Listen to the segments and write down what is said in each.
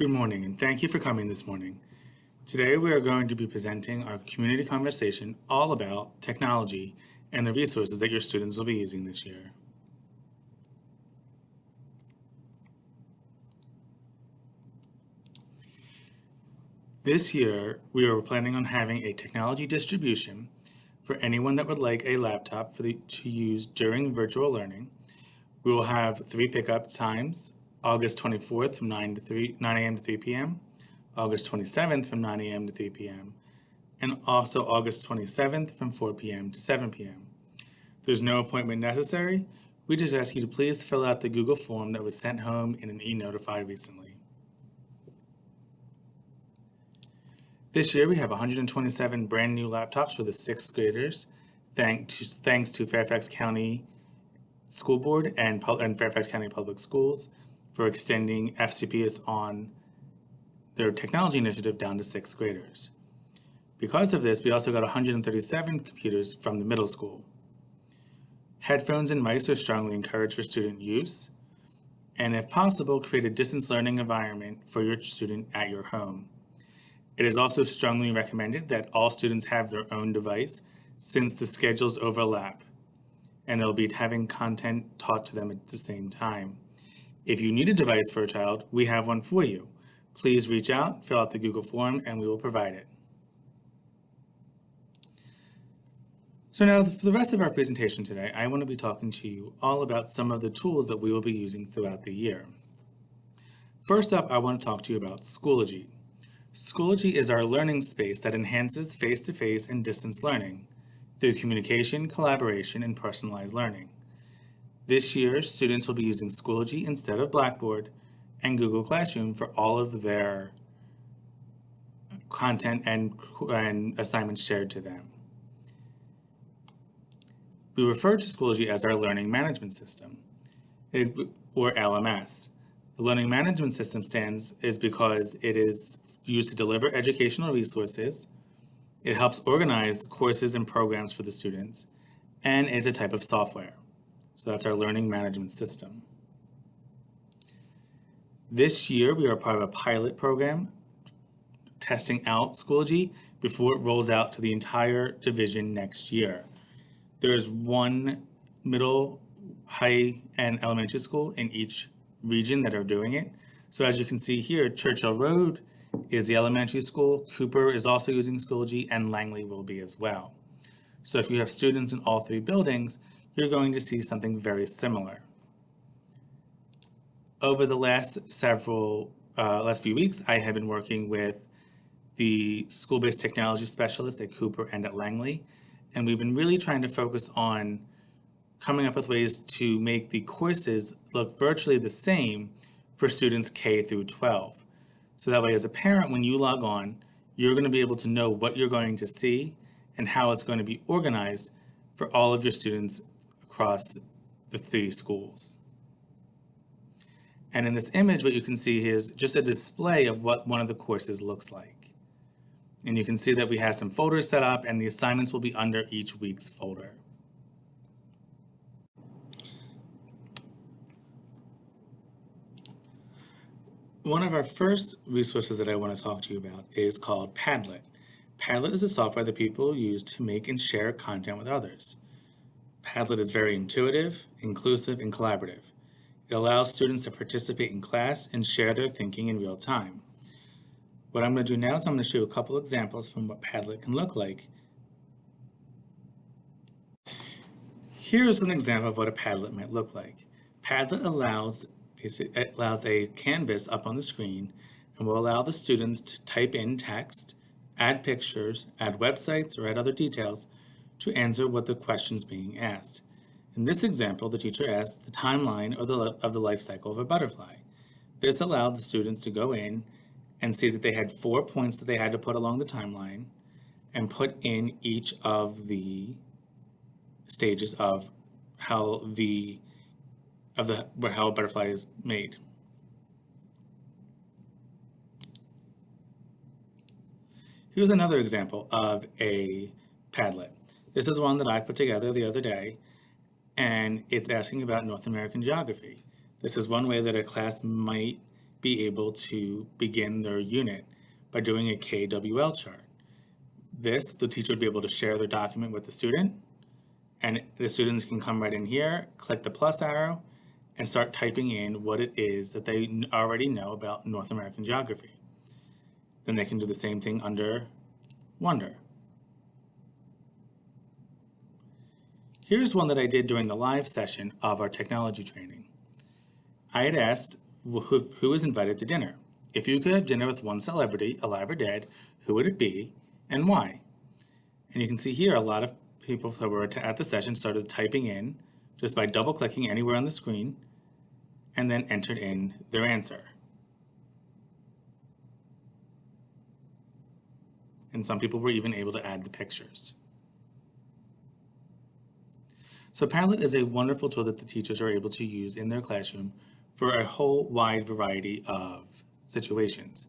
Good morning, and thank you for coming this morning. Today we are going to be presenting our community conversation all about technology and the resources that your students will be using this year. This year, we are planning on having a technology distribution for anyone that would like a laptop to use during virtual learning. We will have 3 pickup times, August 24th from 9 a.m. to 3 p.m., August 27th from 9 a.m. to 3 p.m., and also August 27th from 4 p.m. to 7 p.m. There's no appointment necessary. We just ask you to please fill out the Google form that was sent home in an e-notify recently. This year we have 127 brand new laptops for the 6th graders, thanks to Fairfax County School Board and Fairfax County Public Schools for extending FCPS on their technology initiative down to 6th graders. Because of this, we also got 137 computers from the middle school. Headphones and mice are strongly encouraged for student use, and if possible, create a distance learning environment for your student at your home. It is also strongly recommended that all students have their own device since the schedules overlap, and they'll be having content taught to them at the same time. If you need a device for a child, we have one for you. Please reach out, fill out the Google form, and we will provide it. So now for the rest of our presentation today, I want to be talking to you all about some of the tools that we will be using throughout the year. First up, I want to talk to you about Schoology. Schoology is our learning space that enhances face-to-face and distance learning through communication, collaboration, and personalized learning. This year, students will be using Schoology instead of Blackboard and Google Classroom for all of their content and assignments shared to them. We refer to Schoology as our learning management system, or LMS. The learning management system is because it is used to deliver educational resources. It helps organize courses and programs for the students, and it's a type of software. So that's our learning management system. This year, we are part of a pilot program testing out Schoology before it rolls out to the entire division next year. There is one middle, high, and elementary school in each region that are doing it. So as you can see here, Churchill Road is the elementary school, Cooper is also using Schoology, and Langley will be as well. So if you have students in all 3 buildings, you're going to see something very similar. Over the last few weeks, I have been working with the school-based technology specialist at Cooper and at Langley, and we've been really trying to focus on coming up with ways to make the courses look virtually the same for students K through 12. So that way, as a parent, when you log on, you're going to be able to know what you're going to see and how it's going to be organized for all of your students across the 3 schools. And in this image, what you can see here is just a display of what one of the courses looks like. And you can see that we have some folders set up, and the assignments will be under each week's folder. One of our first resources that I want to talk to you about is called Padlet. Padlet is a software that people use to make and share content with others. Padlet is very intuitive, inclusive, and collaborative. It allows students to participate in class and share their thinking in real time. What I'm going to do now is I'm going to show you a couple examples from what Padlet can look like. Here's an example of what a Padlet might look like. Padlet allows a canvas up on the screen and will allow the students to type in text, add pictures, add websites, or add other details to answer what the question's being asked. In this example, the teacher asked the timeline of the life cycle of a butterfly. This allowed the students to go in and see that they had 4 points that they had to put along the timeline and put in each of the stages of how a butterfly is made. Here's another example of a Padlet. This is one that I put together the other day, and it's asking about North American geography. This is one way that a class might be able to begin their unit by doing a KWL chart. This, the teacher would be able to share their document with the student, and the students can come right in here, click the plus arrow, and start typing in what it is that they already know about North American geography. Then they can do the same thing under Wonder. Here's one that I did during the live session of our technology training. I had asked who was invited to dinner. If you could have dinner with one celebrity, alive or dead, who would it be and why? And you can see here a lot of people that were at the session started typing in just by double clicking anywhere on the screen and then entered in their answer. And some people were even able to add the pictures. So Padlet is a wonderful tool that the teachers are able to use in their classroom for a whole wide variety of situations.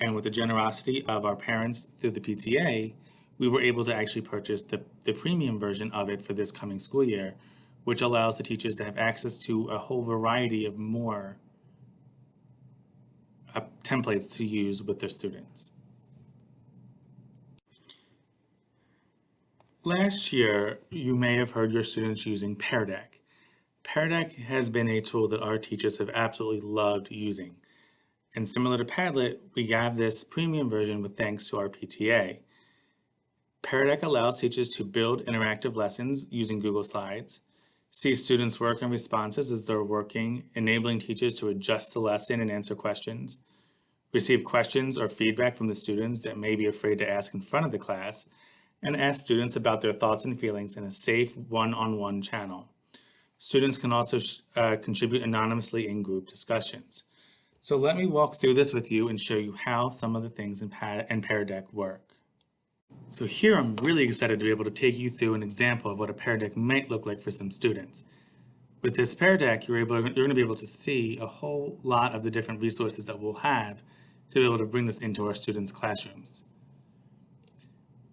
And with the generosity of our parents through the PTA, we were able to actually purchase the premium version of it for this coming school year, which allows the teachers to have access to a whole variety of more templates to use with their students. Last year, you may have heard your students using Pear Deck. Pear Deck has been a tool that our teachers have absolutely loved using. And similar to Padlet, we have this premium version with thanks to our PTA. Pear Deck allows teachers to build interactive lessons using Google Slides, see students' work and responses as they're working, enabling teachers to adjust the lesson and answer questions, receive questions or feedback from the students that may be afraid to ask in front of the class, and ask students about their thoughts and feelings in a safe one-on-one channel. Students can also contribute anonymously in group discussions. So let me walk through this with you and show you how some of the things in Pear Deck work. So here I'm really excited to be able to take you through an example of what a Pear Deck might look like for some students. With this Pear Deck, you're going to be able to see a whole lot of the different resources that we'll have to be able to bring this into our students' classrooms.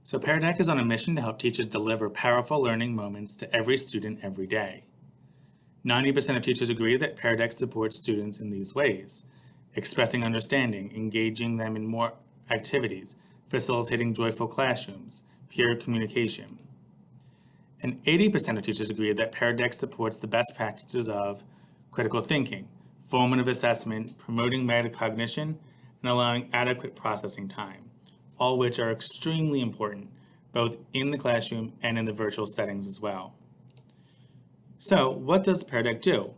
So Pear Deck is on a mission to help teachers deliver powerful learning moments to every student every day. 90% of teachers agree that Pear Deck supports students in these ways: expressing understanding, engaging them in more activities, facilitating joyful classrooms, peer communication. And 80% of teachers agree that Pear Deck supports the best practices of critical thinking, formative assessment, promoting metacognition, and allowing adequate processing time, all which are extremely important, both in the classroom and in the virtual settings as well. So what does Pear Deck do?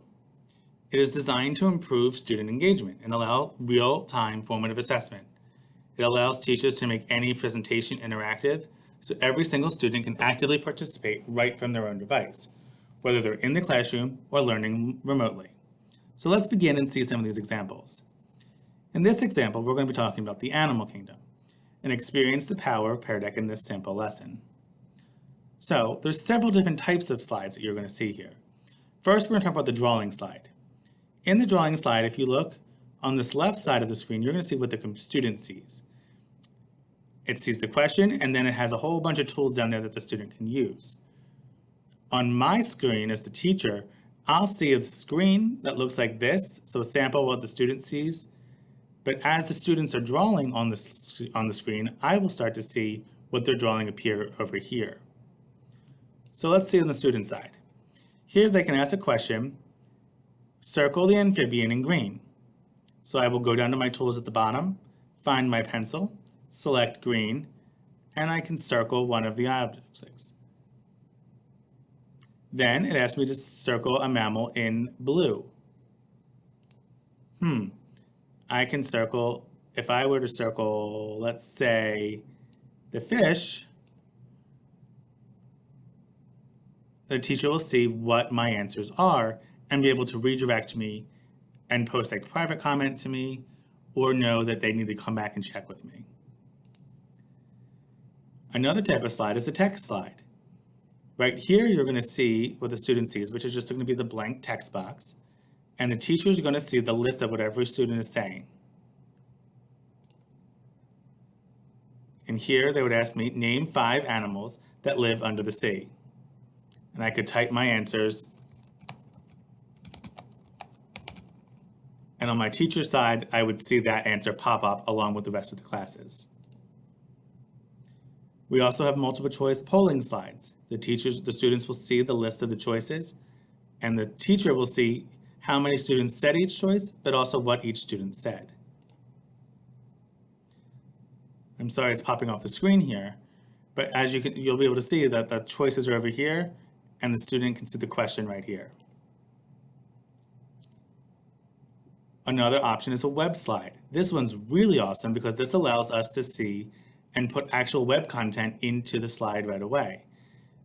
It is designed to improve student engagement and allow real-time formative assessment. It allows teachers to make any presentation interactive, so every single student can actively participate right from their own device, whether they're in the classroom or learning remotely. So let's begin and see some of these examples. In this example, we're going to be talking about the animal kingdom and experience the power of Pear Deck in this sample lesson. So there's several different types of slides that you're going to see here. First, we're going to talk about the drawing slide. In the drawing slide, if you look on this left side of the screen, you're going to see what the student sees. It sees the question, and then it has a whole bunch of tools down there that the student can use. On my screen as the teacher, I'll see a screen that looks like this, so a sample of what the student sees. But as the students are drawing on the screen, I will start to see what they're drawing appear over here. So let's see on the student side. Here they can ask a question, circle the amphibian in green. So I will go down to my tools at the bottom, find my pencil, select green, and I can circle one of the objects. Then it asks me to circle a mammal in blue. I can circle, if I were to circle, let's say, the fish, the teacher will see what my answers are and be able to redirect me and post a private comment to me or know that they need to come back and check with me. Another type of slide is a text slide. Right here, you're going to see what the student sees, which is just going to be the blank text box. And the teacher is going to see the list of what every student is saying. And here they would ask me, name 5 animals that live under the sea. And I could type my answers And on my teacher's side, I would see that answer pop up along with the rest of the classes. We also have multiple choice polling slides. The students will see the list of the choices, and the teacher will see how many students said each choice, but also what each student said. I'm sorry it's popping off the screen here, but as you'll be able to see that the choices are over here, and the student can see the question right here. Another option is a web slide. This one's really awesome because this allows us to see and put actual web content into the slide right away.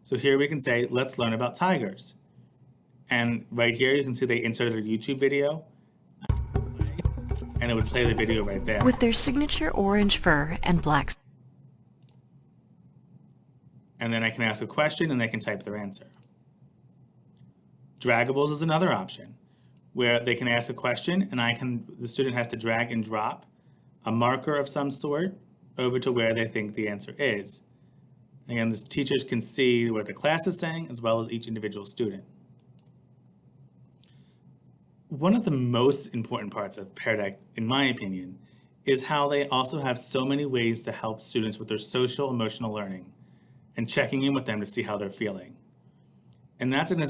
So here we can say, let's learn about tigers. And right here you can see they inserted a YouTube video, and it would play the video right there. With their signature orange fur and black. And then I can ask a question and they can type their answer. Draggables is another option where they can ask a question and the student has to drag and drop a marker of some sort over to where they think the answer is. Again, the teachers can see what the class is saying as well as each individual student. One of the most important parts of Pear Deck, in my opinion, is how they also have so many ways to help students with their social emotional learning and checking in with them to see how they're feeling. And that's an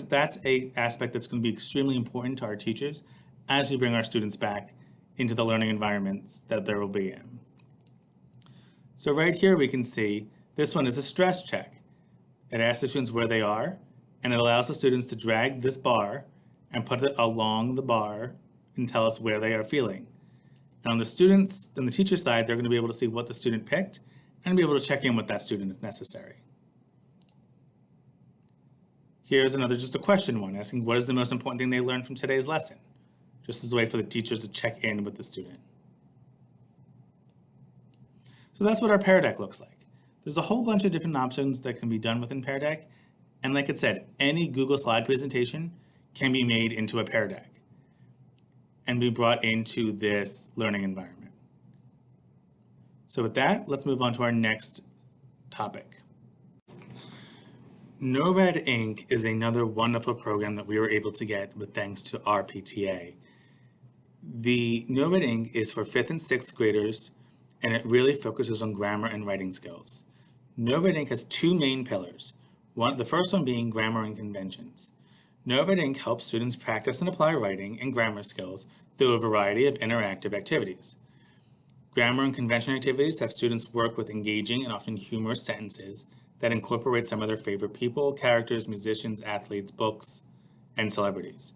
aspect that's going to be extremely important to our teachers as we bring our students back into the learning environments that they will be in. So right here we can see this one is a stress check. It asks the students where they are, and it allows the students to drag this bar and put it along the bar and tell us where they are feeling. And on the teacher side, they're going to be able to see what the student picked and be able to check in with that student if necessary. Here's just a question one, asking what is the most important thing they learned from today's lesson? Just as a way for the teachers to check in with the student. So that's what our Pear Deck looks like. There's a whole bunch of different options that can be done within Pear Deck. And like I said, any Google slide presentation can be made into a Pear Deck and be brought into this learning environment. So with that, let's move on to our next topic. No Red Ink is another wonderful program that we were able to get with thanks to our PTA. The No Red Ink is for 5th and 6th graders, and it really focuses on grammar and writing skills. No Red Ink has two main pillars. The first one being grammar and conventions. No Red Ink helps students practice and apply writing and grammar skills through a variety of interactive activities. Grammar and convention activities have students work with engaging and often humorous sentences that incorporate some of their favorite people, characters, musicians, athletes, books, and celebrities.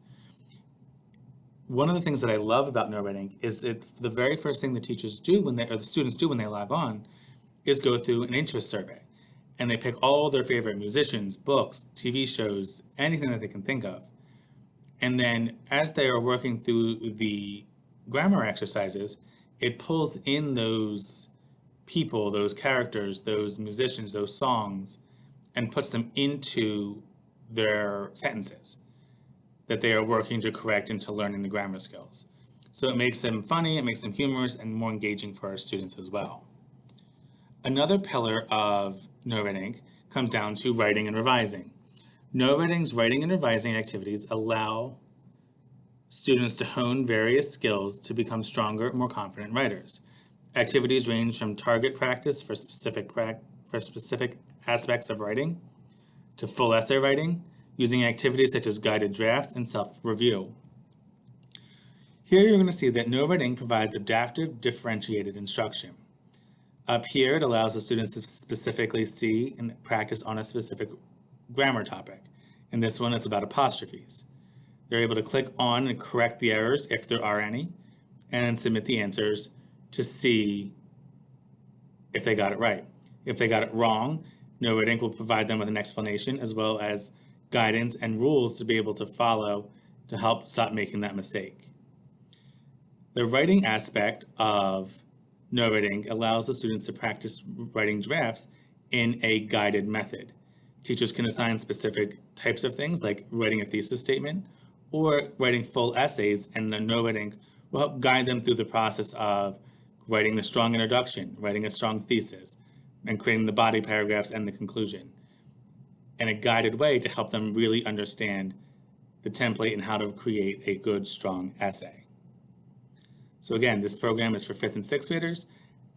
One of the things that I love about No Red Ink is that the very first thing the students do when they log on is go through an interest survey. And they pick all their favorite musicians, books, TV shows, anything that they can think of. And then as they are working through the grammar exercises, it pulls in those people, those characters, those musicians, those songs, and puts them into their sentences that they are working to correct into learning the grammar skills. So it makes them funny, it makes them humorous, and more engaging for our students as well. Another pillar of No Red Ink comes down to writing and revising. No Red Ink's writing and revising activities allow students to hone various skills to become stronger, more confident writers. Activities range from target practice for specific aspects of writing to full essay writing, using activities such as guided drafts and self-review. Here you're going to see that No Red Ink provides adaptive differentiated instruction. Up here, it allows the students to specifically see and practice on a specific grammar topic. In this one, it's about apostrophes. They're able to click on and correct the errors if there are any, and then submit the answers to see if they got it right. If they got it wrong, No Red Ink will provide them with an explanation as well as guidance and rules to be able to follow to help stop making that mistake. The writing aspect of No Red Ink allows the students to practice writing drafts in a guided method. Teachers can assign specific types of things like writing a thesis statement or writing full essays, and the No Red Ink will help guide them through the process of writing the strong introduction, writing a strong thesis, and creating the body paragraphs and the conclusion in a guided way to help them really understand the template and how to create a good, strong essay. So again, this program is for 5th and 6th graders,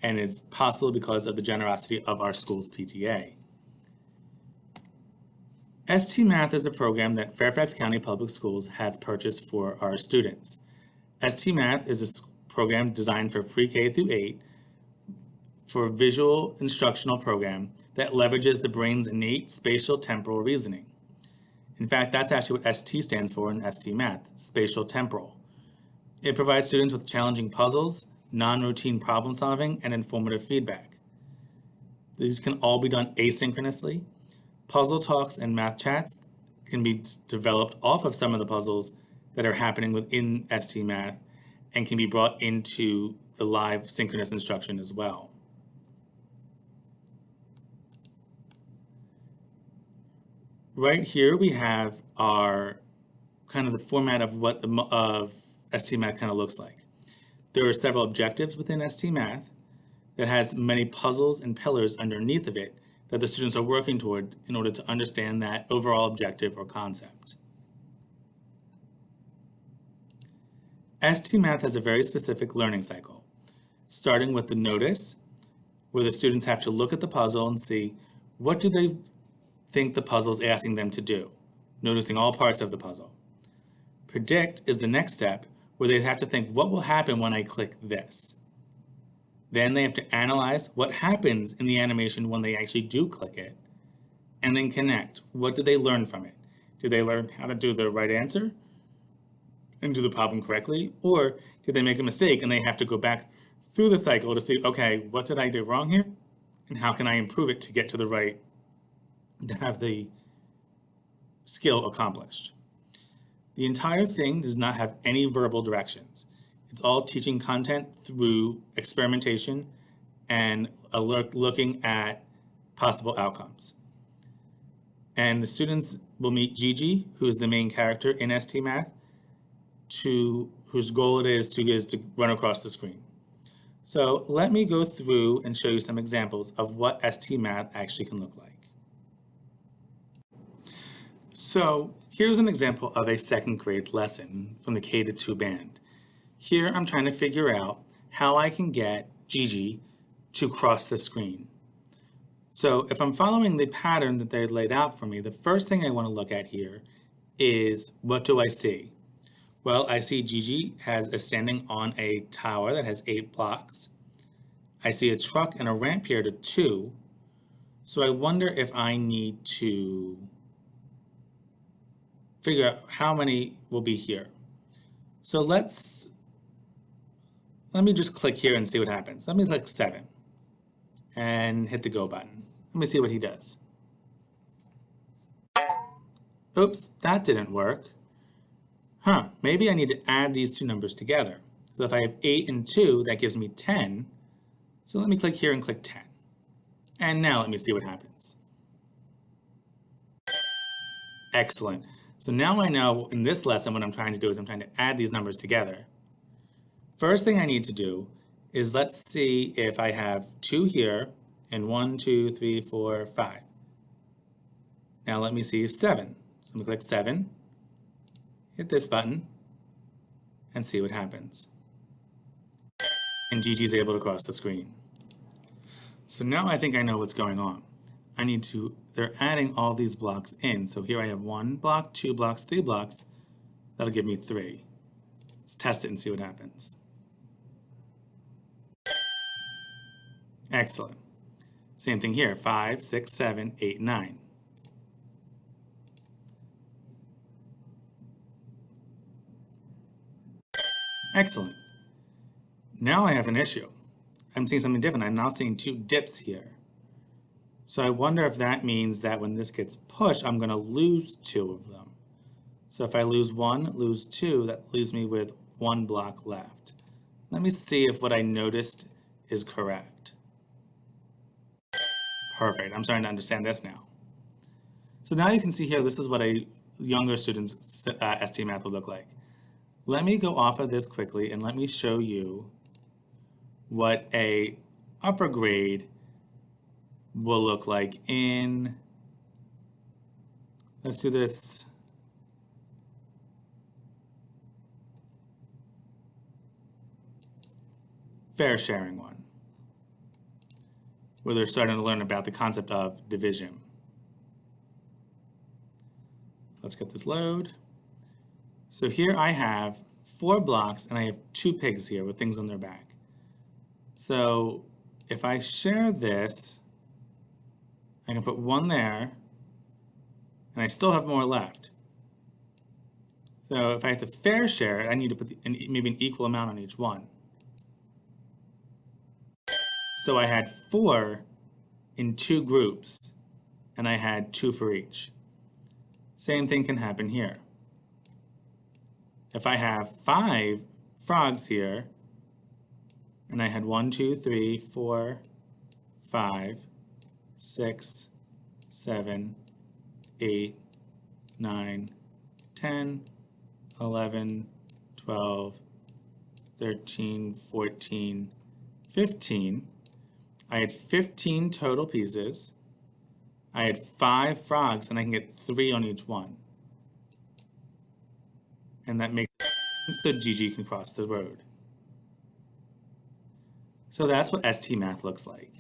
and it's possible because of the generosity of our school's PTA. ST Math is a program that Fairfax County Public Schools has purchased for our students. ST Math is a program designed for pre-K through 8 for a visual instructional program that leverages the brain's innate spatial temporal reasoning. In fact, that's actually what ST stands for in ST Math, spatial temporal. It provides students with challenging puzzles, non-routine problem solving, and informative feedback. These can all be done asynchronously. Puzzle talks and math chats can be developed off of some of the puzzles that are happening within ST Math and can be brought into the live synchronous instruction as well. Right here we have our kind of the format of what of ST Math kind of looks like. There are several objectives within ST Math that has many puzzles and pillars underneath of it that the students are working toward in order to understand that overall objective or concept. ST Math has a very specific learning cycle, starting with the notice, where the students have to look at the puzzle and see what do they think the puzzle is asking them to do, noticing all parts of the puzzle. Predict is the next step, where they have to think what will happen when I click this. Then they have to analyze what happens in the animation when they actually do click it, and then connect. What did they learn from it? Did they learn how to do the right answer and do the problem correctly? Or did they make a mistake and they have to go back through the cycle to see, okay, what did I do wrong here? And how can I improve it to get to the right, to have the skill accomplished? The entire thing does not have any verbal directions. It's all teaching content through experimentation and looking at possible outcomes. And the students will meet Gigi, who is the main character in ST Math, whose goal it is to run across the screen. So let me go through and show you some examples of what ST Math actually can look like. So here's an example of a 2nd grade lesson from the K-2 band. Here I'm trying to figure out how I can get Gigi to cross the screen. So if I'm following the pattern that they laid out for me, the first thing I want to look at here is, what do I see? Well, I see Gigi is standing on a tower that has 8 blocks. I see a truck and a ramp here to 2. So I wonder if I need to figure out how many will be here. So let me just click here and see what happens. Let me click 7 and hit the go button. Let me see what he does. Oops, that didn't work. Maybe I need to add these 2 numbers together. So if I have 8 and 2, that gives me 10. So let me click here and click 10. And now let me see what happens. Excellent. So now I know in this lesson what I'm trying to do is I'm trying to add these numbers together. First thing I need to do is let's see if I have 2 here and 1, 2, 3, 4, 5. Now let me see 7. So I'm going to click 7, hit this button, and see what happens. And Gigi's able to cross the screen. So now I think I know what's going on. They're adding all these blocks in. So here I have 1 block, 2 blocks, 3 blocks. That'll give me 3. Let's test it and see what happens. Excellent. Same thing here, 5, 6, 7, 8, 9. Excellent. Now I have an issue. I'm seeing something different. I'm now seeing 2 dips here. So I wonder if that means that when this gets pushed, I'm going to lose 2 of them. So if I lose 1, lose 2, that leaves me with 1 block left. Let me see if what I noticed is correct. Perfect. I'm starting to understand this now. So now you can see here, this is what a younger student's ST Math would look like. Let me go off of this quickly and let me show you what a upper grade will look like in, let's do this. fair sharing one, where they're starting to learn about the concept of division. Let's get this load. So here I have 4 blocks and I have 2 pigs here with things on their back. So if I share this, I can put 1 there and I still have more left. So if I have to fair share it, I need to put maybe an equal amount on each one. So I had 4 in 2 groups and I had 2 for each. Same thing can happen here. If I have 5 frogs here, and I had 1, 2, 3, 4, 5, 6, 7, 8, 9, 10, 11, 12, 13, 14, 15. I had 15 total pieces. I had 5 frogs, and I can get 3 on each one. And that makes it so Gigi can cross the road. So that's what ST Math looks like.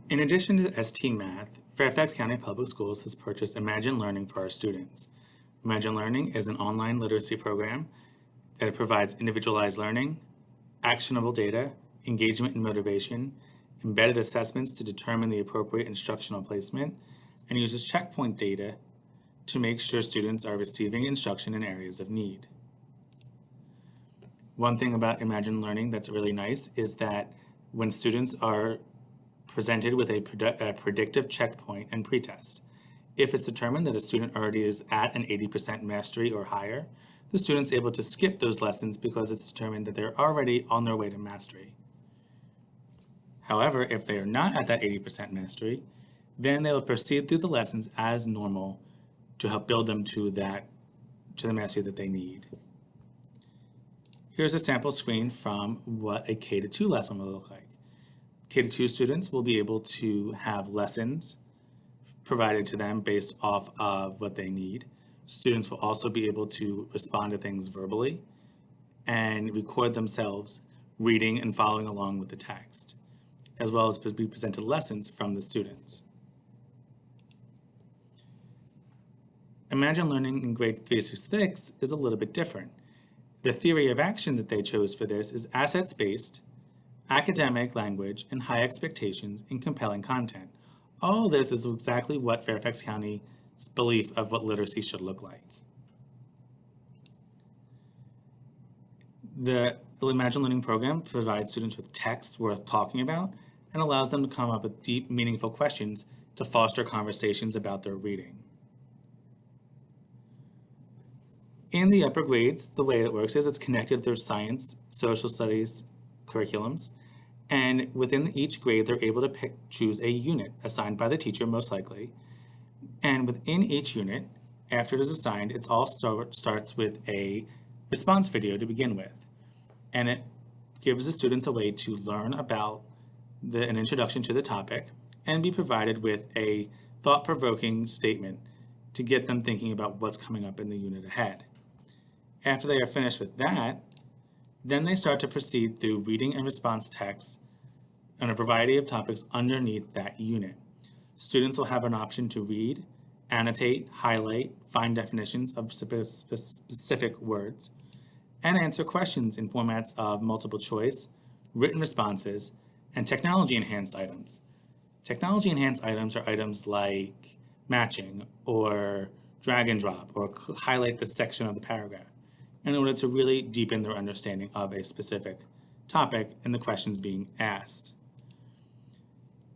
In addition to ST Math, Fairfax County Public Schools has purchased Imagine Learning for our students. Imagine Learning is an online literacy program that provides individualized learning, actionable data, engagement and motivation, embedded assessments to determine the appropriate instructional placement, and uses checkpoint data to make sure students are receiving instruction in areas of need. One thing about Imagine Learning that's really nice is that when students are presented with a predictive checkpoint and pretest, if it's determined that a student already is at an 80% mastery or higher, the student's able to skip those lessons because it's determined that they're already on their way to mastery. However, if they are not at that 80% mastery, then they will proceed through the lessons as normal to help build them to the mastery that they need. Here's a sample screen from what a K-2 lesson will look like. K-2 students will be able to have lessons provided to them based off of what they need. Students will also be able to respond to things verbally and record themselves reading and following along with the text, as well as be presented lessons from the students. Imagine Learning in grade 3 to 6 is a little bit different. The theory of action that they chose for this is assets-based, academic language, and high expectations in compelling content. All this is exactly what Fairfax County's belief of what literacy should look like. The Imagine Learning program provides students with text worth talking about and allows them to come up with deep, meaningful questions to foster conversations about their reading. In the upper grades, the way it works is it's connected to their science, social studies curriculums, and within each grade, they're able to choose a unit assigned by the teacher, most likely. And within each unit, after it is assigned, it all starts with a response video to begin with. And it gives the students a way to learn about an introduction to the topic and be provided with a thought-provoking statement to get them thinking about what's coming up in the unit ahead. After they are finished with that, then they start to proceed through reading and response texts on a variety of topics underneath that unit. Students will have an option to read, annotate, highlight, find definitions of specific words, and answer questions in formats of multiple choice, written responses, and technology-enhanced items. Technology-enhanced items are items like matching or drag and drop or highlight the section of the paragraph in order to really deepen their understanding of a specific topic and the questions being asked.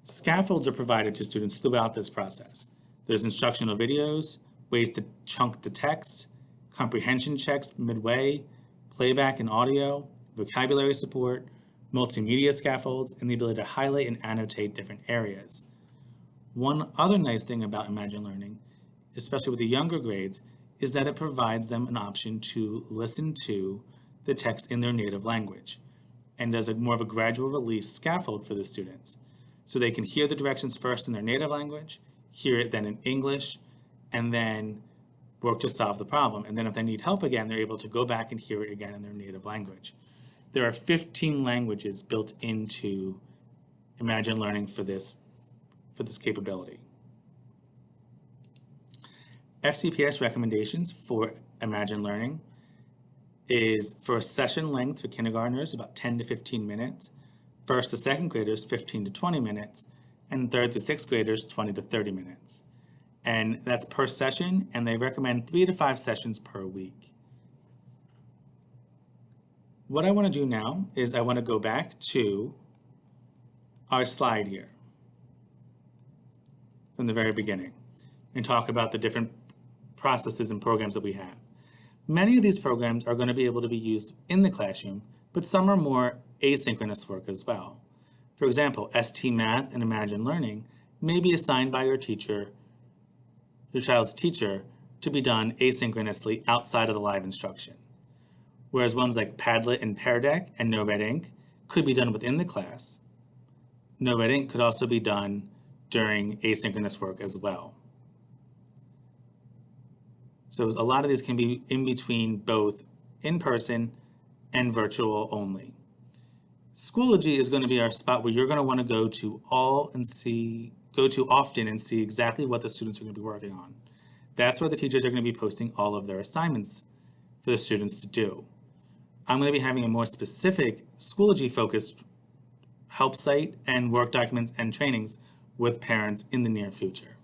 Scaffolds are provided to students throughout this process. There's instructional videos, ways to chunk the text, comprehension checks midway, playback and audio, vocabulary support, multimedia scaffolds, and the ability to highlight and annotate different areas. One other nice thing about Imagine Learning, especially with the younger grades, is that it provides them an option to listen to the text in their native language and does more of a gradual release scaffold for the students. So they can hear the directions first in their native language, hear it then in English, and then work to solve the problem. And then if they need help again, they're able to go back and hear it again in their native language. There are 15 languages built into Imagine Learning for this capability. FCPS recommendations for Imagine Learning is for a session length for kindergartners, about 10 to 15 minutes, first to second graders, 15 to 20 minutes, and third through sixth graders, 20 to 30 minutes. And that's per session, and they recommend 3 to 5 sessions per week. What I want to do now is I want to go back to our slide here from the very beginning and talk about the different processes and programs that we have. Many of these programs are going to be able to be used in the classroom, but some are more asynchronous work as well. For example, ST Math and Imagine Learning may be assigned by your teacher, your child's teacher, to be done asynchronously outside of the live instruction. Whereas ones like Padlet and Pear Deck and No Red Ink could be done within the class. No Red Ink could also be done during asynchronous work as well. So a lot of these can be in between both in-person and virtual only. Schoology is going to be our spot where you're going to want to go to often and see exactly what the students are going to be working on. That's where the teachers are going to be posting all of their assignments for the students to do. I'm going to be having a more specific Schoology focused help site and work documents and trainings with parents in the near future.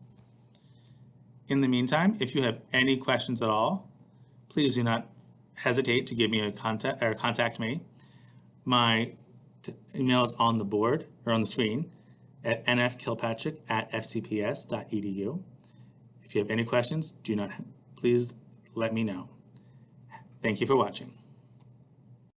In the meantime, if you have any questions at all, please do not hesitate to give me a contact me. My email is on the board or on the screen at nfkilpatrick@fcps.edu. If you have any questions, please let me know. Thank you for watching.